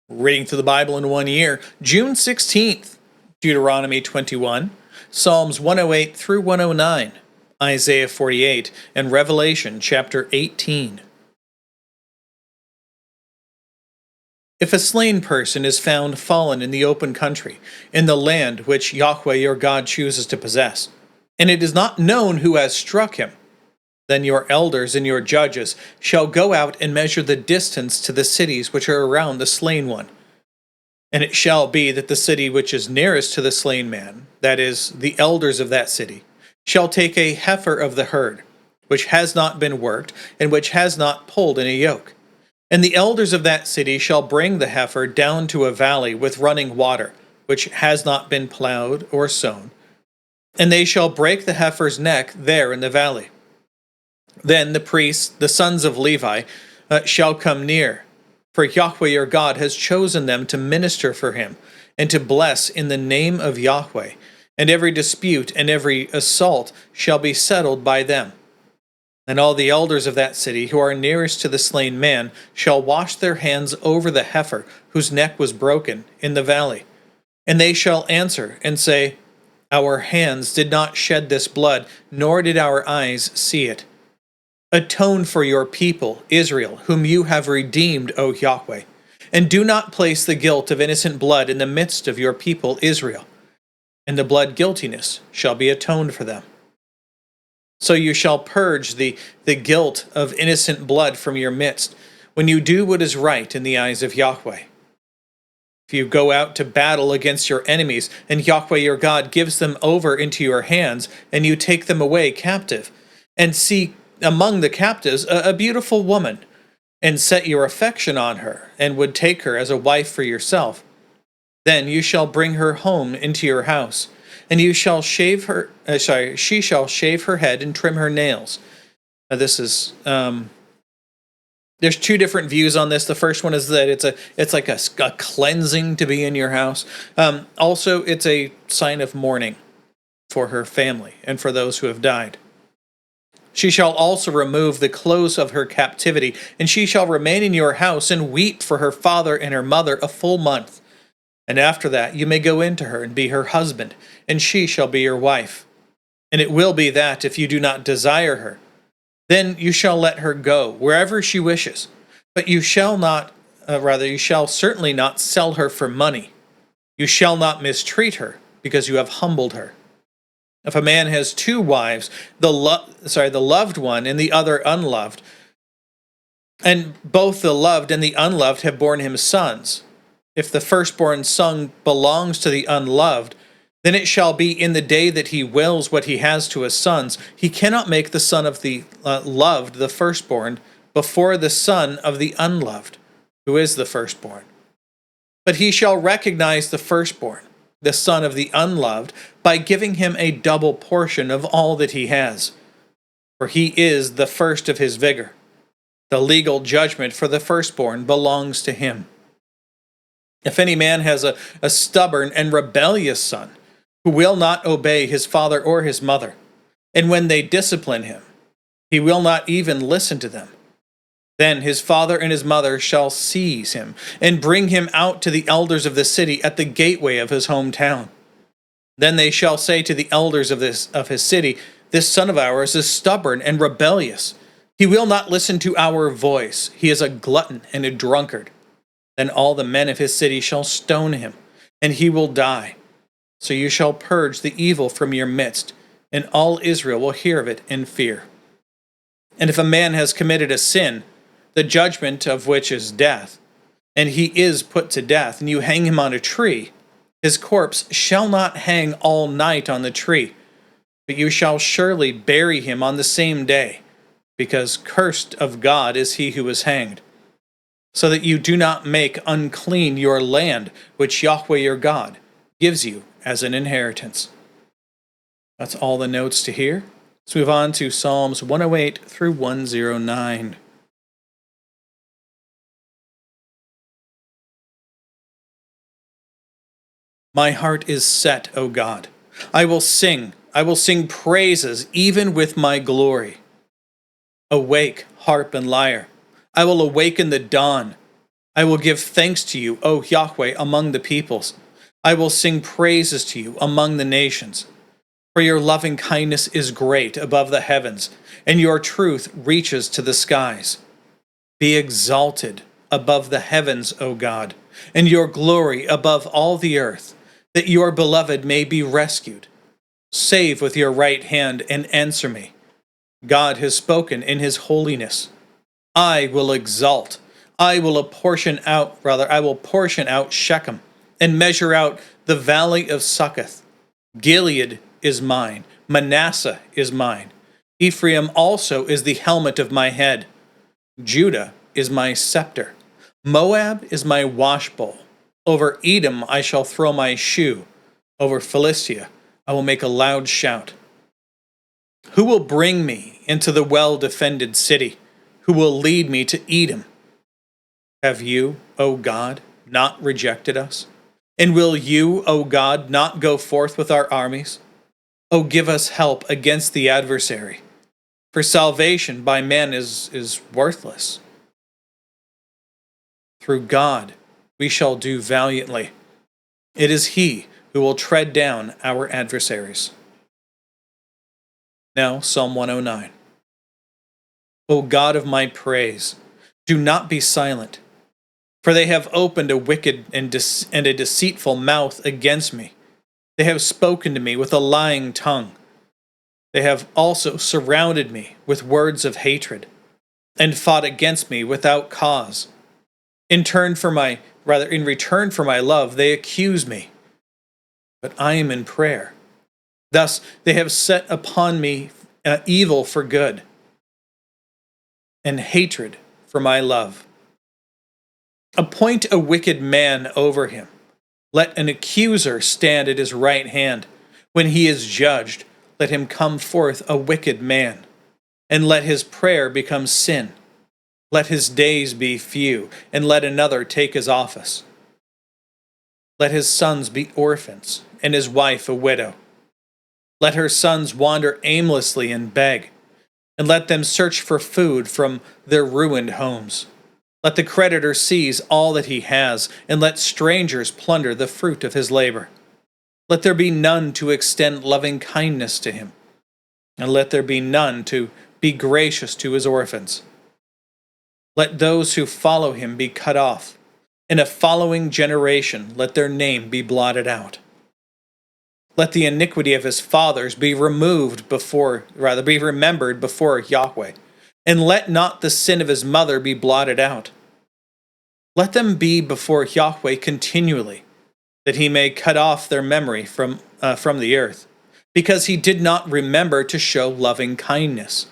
Reading through the Bible in 1 year, June 16th, Deuteronomy 21, Psalms 108 through 109, Isaiah 48, and Revelation chapter 18. If a slain person is found fallen in the open country, in the land which Yahweh your God chooses to possess, and it is not known who has struck him, then your elders and your judges shall go out and measure the distance to the cities which are around the slain one. And it shall be that the city which is nearest to the slain man, that is, the elders of that city, shall take a heifer of the herd, which has not been worked, and which has not pulled in a yoke. And the elders of that city shall bring the heifer down to a valley with running water, which has not been plowed or sown. And they shall break the heifer's neck there in the valley. Then the priests, the sons of Levi, shall come near, for Yahweh your God has chosen them to minister for him, and to bless in the name of Yahweh, and every dispute and every assault shall be settled by them. And all the elders of that city who are nearest to the slain man shall wash their hands over the heifer whose neck was broken in the valley. And they shall answer and say, Our hands did not shed this blood, nor did our eyes see it. Atone for your people, Israel, whom you have redeemed, O Yahweh, and do not place the guilt of innocent blood in the midst of your people, Israel, and the blood guiltiness shall be atoned for them. So you shall purge the guilt of innocent blood from your midst, when you do what is right in the eyes of Yahweh. If you go out to battle against your enemies, and Yahweh your God gives them over into your hands, and you take them away captive, and see among the captives a beautiful woman, and set your affection on her, and would take her as a wife for yourself, then you shall bring her home into your house, and you shall shave her. She shall shave her head and trim her nails. Now this is there's two different views on this. The first one is that it's like a cleansing to be in your house. Also, it's a sign of mourning for her family and for those who have died. She shall also remove the clothes of her captivity, and she shall remain in your house and weep for her father and her mother a full month. And after that you may go into her and be her husband, and she shall be your wife. And it will be that if you do not desire her, then you shall let her go wherever she wishes. But you shall not, you shall certainly not sell her for money. You shall not mistreat her, because you have humbled her. If a man has two wives, the loved one and the other unloved, and both the loved and the unloved have borne him sons, if the firstborn son belongs to the unloved, then it shall be in the day that he wills what he has to his sons. He cannot make the son of the loved the firstborn before the son of the unloved, who is the firstborn. But he shall recognize the firstborn, the son of the unloved, by giving him a double portion of all that he has. For he is the first of his vigor. The legal judgment for the firstborn belongs to him. If any man has a stubborn and rebellious son, who will not obey his father or his mother, and when they discipline him, he will not even listen to them, then his father and his mother shall seize him, and bring him out to the elders of the city at the gateway of his hometown. Then they shall say to the elders of his city, This son of ours is stubborn and rebellious. He will not listen to our voice. He is a glutton and a drunkard. Then all the men of his city shall stone him, and he will die. So you shall purge the evil from your midst, and all Israel will hear of it in fear. And if a man has committed a sin, the judgment of which is death, and he is put to death, and you hang him on a tree, his corpse shall not hang all night on the tree, but you shall surely bury him on the same day, because cursed of God is he who is hanged, so that you do not make unclean your land, which Yahweh your God gives you as an inheritance. That's all the notes to here. Let's move on to Psalms 108 through 109. My heart is set, O God. I will sing praises even with my glory. Awake, harp and lyre. I will awaken the dawn. I will give thanks to you, O Yahweh, among the peoples. I will sing praises to you among the nations. For your loving kindness is great above the heavens, and your truth reaches to the skies. Be exalted above the heavens, O God, and your glory above all the earth, that your beloved may be rescued. Save with your right hand and answer me. God has spoken in his holiness. I will exalt. I will portion out Shechem, and measure out the valley of Succoth. Gilead is mine, Manasseh is mine. Ephraim also is the helmet of my head. Judah is my scepter. Moab is my washbowl. Over Edom I shall throw my shoe. Over Philistia I will make a loud shout. Who will bring me into the well-defended city? Who will lead me to Edom? Have you, O God, not rejected us? And will you, O God, not go forth with our armies? O give us help against the adversary, for salvation by man is worthless. Through God we shall do valiantly. It is he who will tread down our adversaries. Now, Psalm 109. O God of my praise, do not be silent, for they have opened a wicked and a deceitful mouth against me. They have spoken to me with a lying tongue. They have also surrounded me with words of hatred, and fought against me without cause. In return for my love, they accuse me. But I am in prayer. Thus they have set upon me evil for good, and hatred for my love. Appoint a wicked man over him. Let an accuser stand at his right hand. When he is judged, let him come forth a wicked man, and let his prayer become sin. Let his days be few, and let another take his office. Let his sons be orphans, and his wife a widow. Let her sons wander aimlessly and beg, and let them search for food from their ruined homes. Let the creditor seize all that he has, and let strangers plunder the fruit of his labor. Let there be none to extend loving kindness to him, and let there be none to be gracious to his orphans. Let those who follow him be cut off. In a following generation, let their name be blotted out. Let the iniquity of his fathers be remembered before Yahweh, and let not the sin of his mother be blotted out. Let them be before Yahweh continually, that he may cut off their memory from the earth, because he did not remember to show loving kindness,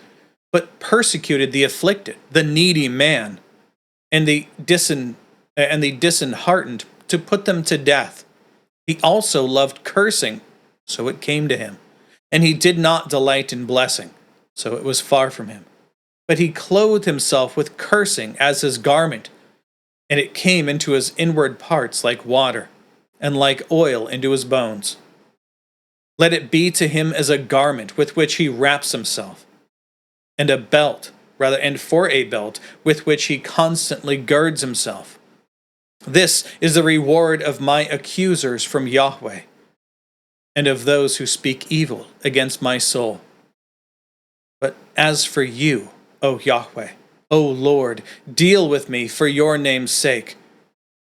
but persecuted the afflicted, the needy man, and the disheartened, to put them to death. He also loved cursing, so it came to him, and he did not delight in blessing, so it was far from him. But he clothed himself with cursing as his garment, and it came into his inward parts like water, and like oil into his bones. Let it be to him as a garment with which he wraps himself, and for a belt with which he constantly girds himself. This is the reward of my accusers from Yahweh, and of those who speak evil against my soul. But as for you, O Yahweh, O Lord, deal with me for your name's sake.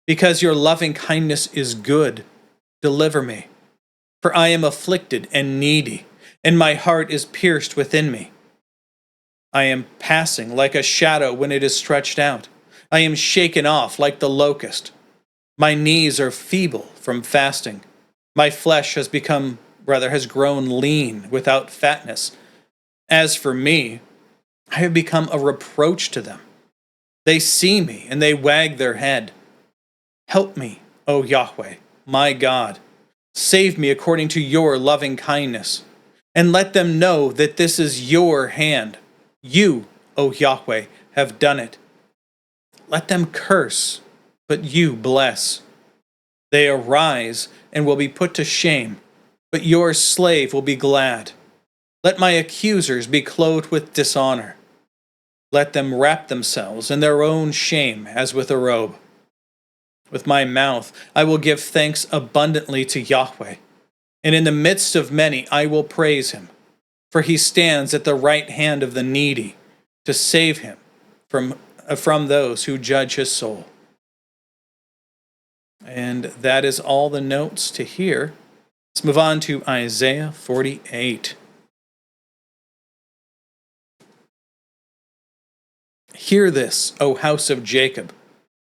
Because your loving kindness is good, deliver me. For I am afflicted and needy, and my heart is pierced within me. I am passing like a shadow when it is stretched out. I am shaken off like the locust. My knees are feeble from fasting. My flesh has grown lean without fatness. As for me, I have become a reproach to them. They see me and they wag their head. Help me, O Yahweh, my God. Save me according to your loving kindness, and let them know that this is your hand. You, O Yahweh, have done it. Let them curse, but you bless. They arise and will be put to shame, but your slave will be glad. Let my accusers be clothed with dishonor. Let them wrap themselves in their own shame as with a robe. With my mouth I will give thanks abundantly to Yahweh, and in the midst of many I will praise him, for he stands at the right hand of the needy to save him from those who judge his soul. And that is all the notes to here. Let's move on to Isaiah 48. Hear this, O house of Jacob,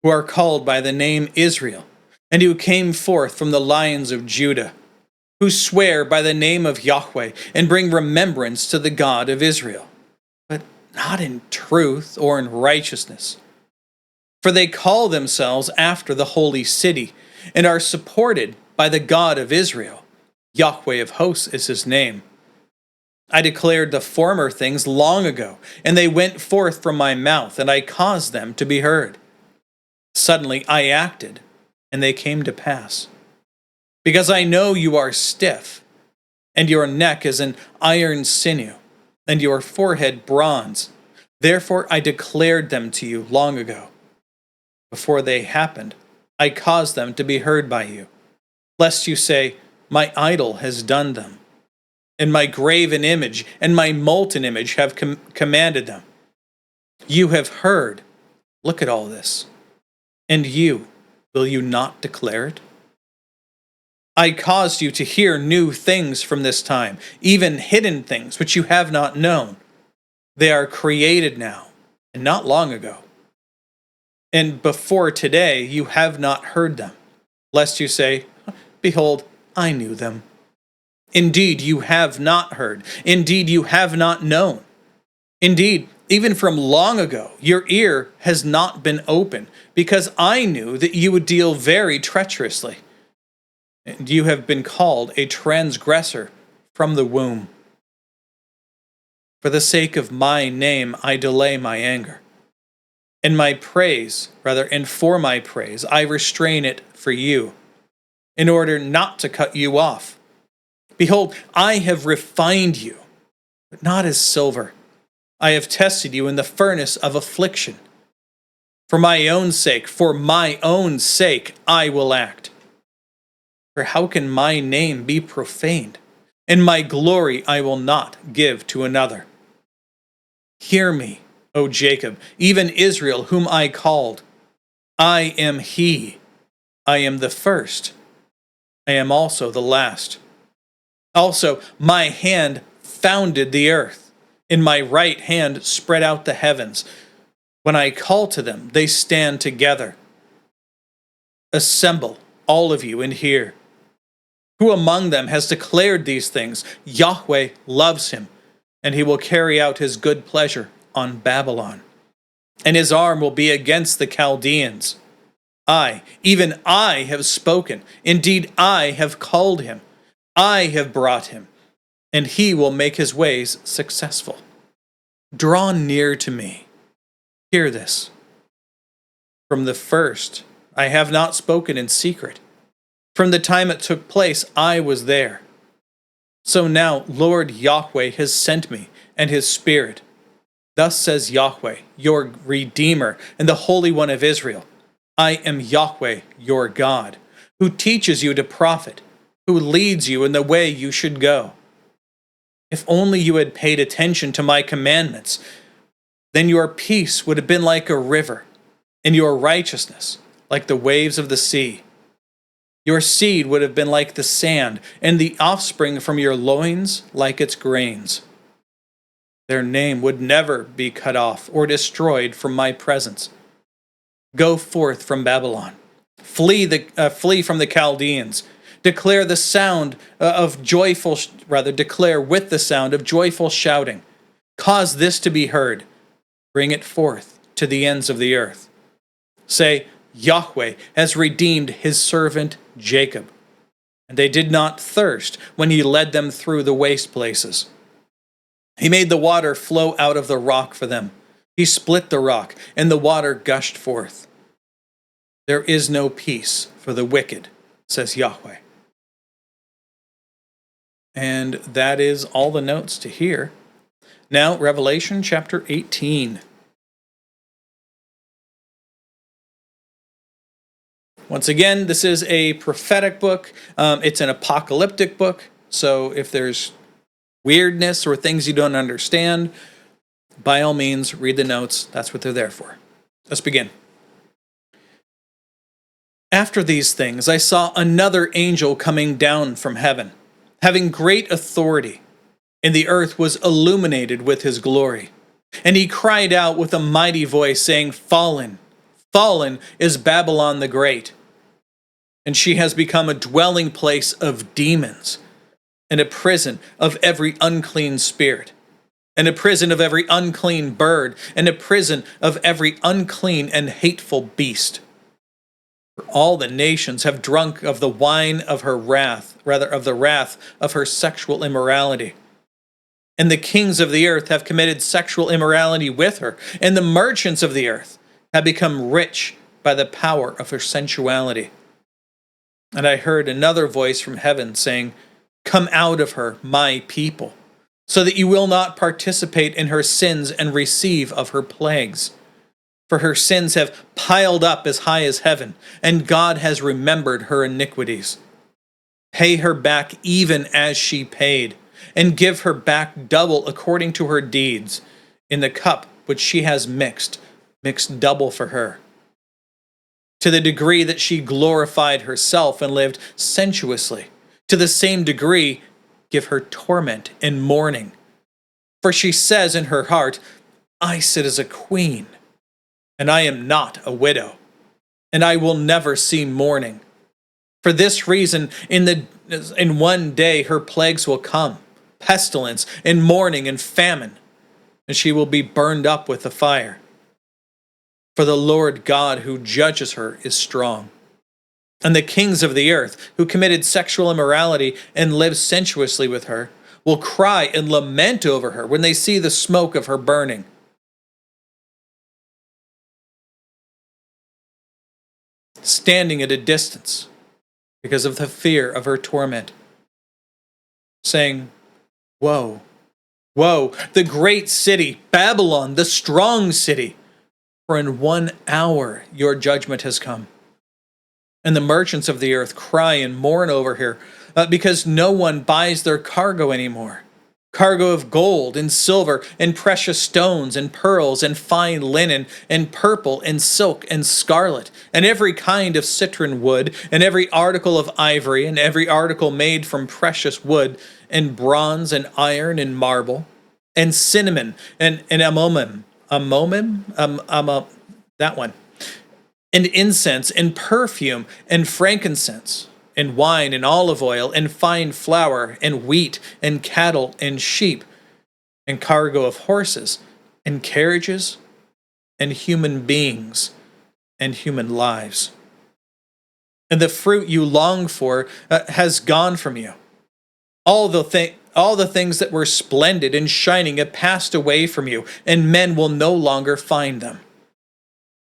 who are called by the name Israel, and who came forth from the lions of Judah, who swear by the name of Yahweh, and bring remembrance to the God of Israel, but not in truth or in righteousness. For they call themselves after the holy city, and are supported by the God of Israel. Yahweh of hosts is his name. I declared the former things long ago, and they went forth from my mouth, and I caused them to be heard. Suddenly I acted, and they came to pass. Because I know you are stiff, and your neck is an iron sinew, and your forehead bronze. Therefore I declared them to you long ago. Before they happened, I caused them to be heard by you, lest you say, my idol has done them, and my graven image and my molten image have commanded them. You have heard, look at all this, and will you not declare it? I caused you to hear new things from this time, even hidden things which you have not known. They are created now, and not long ago. And before today you have not heard them, lest you say, behold, I knew them. Indeed, you have not heard. Indeed, you have not known. Indeed, even from long ago, your ear has not been open, because I knew that you would deal very treacherously. And you have been called a transgressor from the womb. For the sake of my name, I delay my anger. And for my praise, I restrain it for you, in order not to cut you off. Behold, I have refined you, but not as silver. I have tested you in the furnace of affliction. For my own sake, I will act. For how can my name be profaned? And my glory I will not give to another. Hear me, O Jacob, even Israel, whom I called. I am he. I am the first. I am also the last. Also, my hand founded the earth, and my right hand spread out the heavens. When I call to them, they stand together. Assemble, all of you, and hear. Who among them has declared these things? Yahweh loves him, and he will carry out his good pleasure on Babylon. And his arm will be against the Chaldeans. Even I have spoken. Indeed, I have called him. I have brought him, and he will make his ways successful. Draw near to me. Hear this. From the first, I have not spoken in secret. From the time it took place, I was there. So now Lord Yahweh has sent me and his Spirit. Thus says Yahweh, your Redeemer and the Holy One of Israel. I am Yahweh, your God, who teaches you to profit, who leads you in the way you should go. If only you had paid attention to my commandments, then your peace would have been like a river, and your righteousness like the waves of the sea. Your seed would have been like the sand, and the offspring from your loins like its grains. Their name would never be cut off or destroyed from my presence. Go forth from Babylon. Flee from the Chaldeans. Declare with the sound of joyful shouting. Cause this to be heard. Bring it forth to the ends of the earth. Say, Yahweh has redeemed his servant Jacob, and they did not thirst when he led them through the waste places. He made the water flow out of the rock for them. He split the rock, and the water gushed forth. There is no peace for the wicked, says Yahweh. And that is all the notes to here. Now, Revelation chapter 18. Once again, this is a prophetic book. It's an apocalyptic book. So if there's weirdness or things you don't understand, by all means, read the notes. That's what they're there for. Let's begin. After these things, I saw another angel coming down from heaven, having great authority, and the earth was illuminated with his glory. And he cried out with a mighty voice, saying, Fallen, fallen is Babylon the Great, and she has become a dwelling place of demons, and a prison of every unclean spirit, and a prison of every unclean bird, and a prison of every unclean and hateful beast. For all the nations have drunk of the wine of her wrath, rather of the wrath of her sexual immorality. And the kings of the earth have committed sexual immorality with her, and the merchants of the earth have become rich by the power of her sensuality. And I heard another voice from heaven saying, Come out of her, my people, so that you will not participate in her sins and receive of her plagues. For her sins have piled up as high as heaven, and God has remembered her iniquities. Pay her back even as she paid, and give her back double according to her deeds. In the cup which she has mixed double for her. To the degree that she glorified herself and lived sensuously, to the same degree give her torment and mourning. For she says in her heart, I sit as a queen, and I am not a widow, and I will never see mourning. For this reason, in one day her plagues will come, pestilence and mourning and famine, and she will be burned up with the fire. For the Lord God who judges her is strong. And the kings of the earth who committed sexual immorality and lived sensuously with her will cry and lament over her when they see the smoke of her burning. Standing at a distance because of the fear of her torment, saying, Woe, woe, the great city, Babylon, the strong city, for in 1 hour your judgment has come. And the merchants of the earth cry and mourn over her, because no one buys their cargo anymore. Cargo of gold and silver and precious stones and pearls and fine linen and purple and silk and scarlet and every kind of citron wood and every article of ivory and every article made from precious wood and bronze and iron and marble and cinnamon and that one, and incense and perfume and frankincense and wine and olive oil and fine flour and wheat and cattle and sheep and cargo of horses and carriages and human beings and human lives. And the fruit you long for has gone from you. All the things that were splendid and shining have passed away from you, and men will no longer find them.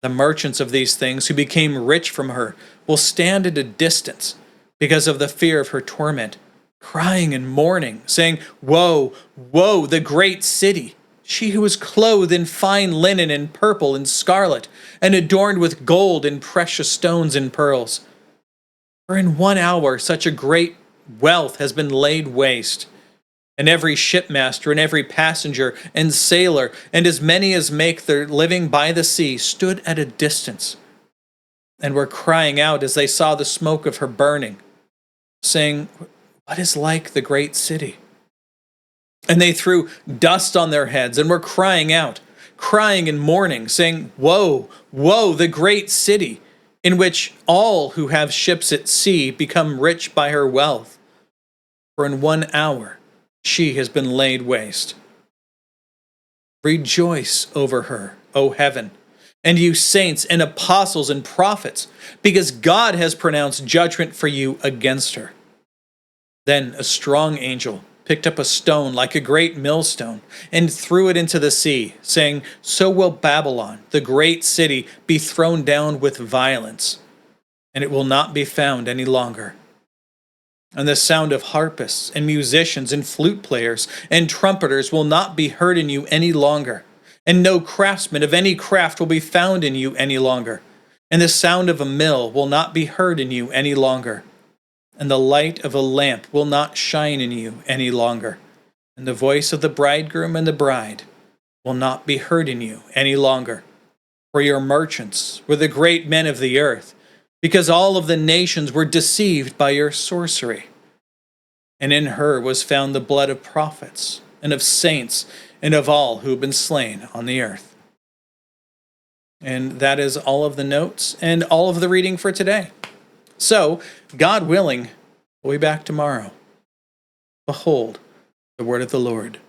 The merchants of these things who became rich from her will stand at a distance because of the fear of her torment, crying and mourning, saying, Woe, woe, the great city, she who is clothed in fine linen and purple and scarlet, and adorned with gold and precious stones and pearls. For in 1 hour such a great wealth has been laid waste. And every shipmaster and every passenger and sailor and as many as make their living by the sea stood at a distance and were crying out as they saw the smoke of her burning, saying, What is like the great city? And they threw dust on their heads and were crying out, crying and mourning, saying, Woe, woe, the great city, in which all who have ships at sea become rich by her wealth. For in 1 hour she has been laid waste. Rejoice over her, O heaven, and you saints and apostles and prophets, because God has pronounced judgment for you against her. Then a strong angel picked up a stone like a great millstone and threw it into the sea, saying, So will Babylon, the great city, be thrown down with violence, and it will not be found any longer. And the sound of harpists and musicians and flute players and trumpeters will not be heard in you any longer, and no craftsman of any craft will be found in you any longer. And the sound of a mill will not be heard in you any longer, and the light of a lamp will not shine in you any longer, and the voice of the bridegroom and the bride will not be heard in you any longer. For your merchants were the great men of the earth, because all of the nations were deceived by your sorcery. And in her was found the blood of prophets, and of saints, and of all who have been slain on the earth. And that is all of the notes and all of the reading for today. So, God willing, we'll be back tomorrow. Behold, the word of the Lord.